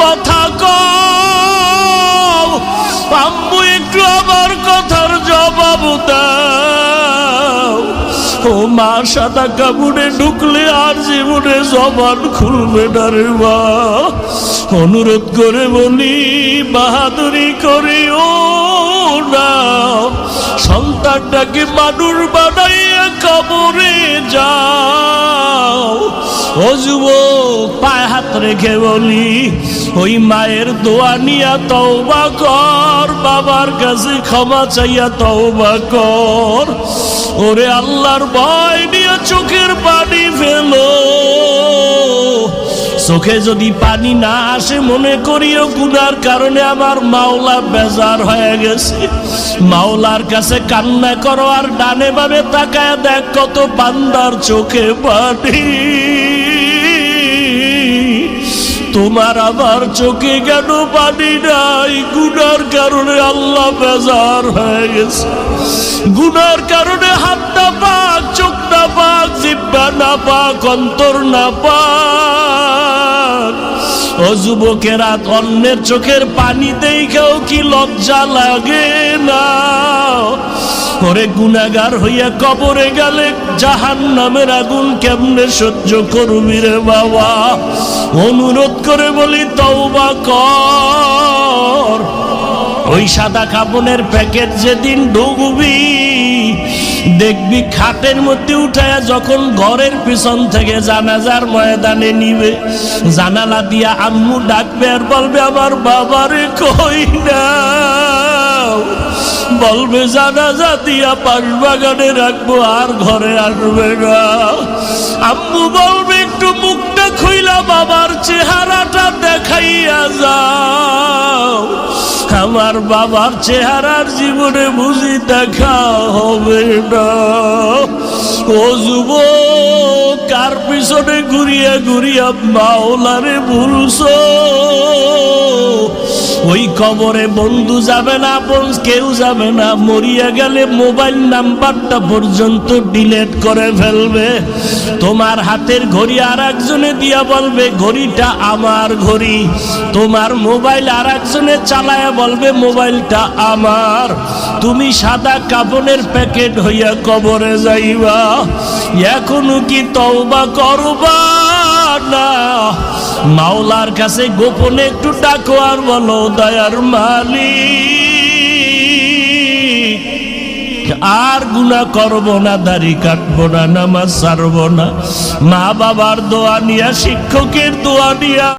কথা কও, আম্মু একটু আমার কথার জবাব দাও। ও মা, সাদা কাপড়ে ঢুকলে আর জীবনে জবান খুলবে না রে মা। অনুরোধ করে বলি, বাহাদুরি করিও না, সন্তানটাকে মানুষ বানাইয়া কবরে যাও। ও যুবক, পায়ে হাত রেখে বলি, ওই মায়ের দোয়া নিয়া তওবা কর, বাবার কাছে ক্ষমা চাইয়া তওবা কর। ওরে আল্লাহর ভয় নিয়ে চোখের পানি ফেলো। চোখে যদি পানি না আসে, মনে করিও গুনার কারণে আমার মাওলা বেজার হয়ে গেছে। মাওলার কাছে কান্না করো, আর ডানে বামে তাকায় দেখ কত বান্দার চোখে পানি। তোমার আমার চোখে কেন পানি নাই? গুনার কারণে আল্লাহ বেজার হয়ে গেছে। গুনার কারণে হাত না পাক, চোখ না পাক, জিহ্বা না পাক, অন্তর না পাক। ও যুবকেরা, অন্যের চোখের পানি দেখেও কি লজ্জা লাগে না? ওরে গুনাহগার হইয়া কবরে গেলে জাহান্নামের আগুন কেমনে সহ্য করবি রে বাবা? অনুরোধ করে বলি, তওবা কর। ওই সাদা কাপড়ের প্যাকেট যেদিন ঢুকবি, দেখবি খাটের মধ্যে উঠায়া যখন ঘরের পিছন থেকে জানাজার ময়দানে নিবে, জানালা দিয়া আম্মু ডাকবে আর বলবে, আমার বাবারে কই না। বলবে জানাজা দিয়া পাশ বাগানে রাখবো, আর ঘরে আসবে না। আম্মু বলবে, একটু মুখটা খুইলা বাবার চেহারাটা দেখাইয়া যাও। আমার বাবার চেহারার জীবনে বুঝি দেখা হবে না। ও যুবক, কার পিছনে ঘুরিয়া ঘুরিয়া মাওলারে ভুলছো? ওই কবরে বন্ধু যাবে না, আপন কেউ যাবে না। মরিয়া গেলে মোবাইল নাম্বারটা পর্যন্ত ডিলিট করে ফেলবে। তোমার হাতের ঘড়ি আর একজনে দিয়া বলবে, ঘড়িটা আমার ঘড়ি। তোমার মোবাইল আর একজনে চালায়া বলবে, মোবাইলটা আমার। তুমি সাদা কাপড়ের প্যাকেট হইয়া কবরে যাইবা। এখনো কি তওবা করবা না? মাওলার কাছে গোপনে একটু ডাকো আর বলো, দয়ার মালিক, আর গুনাহ করব না, দাড়ি কাটবো না, নামাজ ছাড়বো না। মা বাবার দোয়া নিয়া, শিক্ষকের দোয়া নিয়া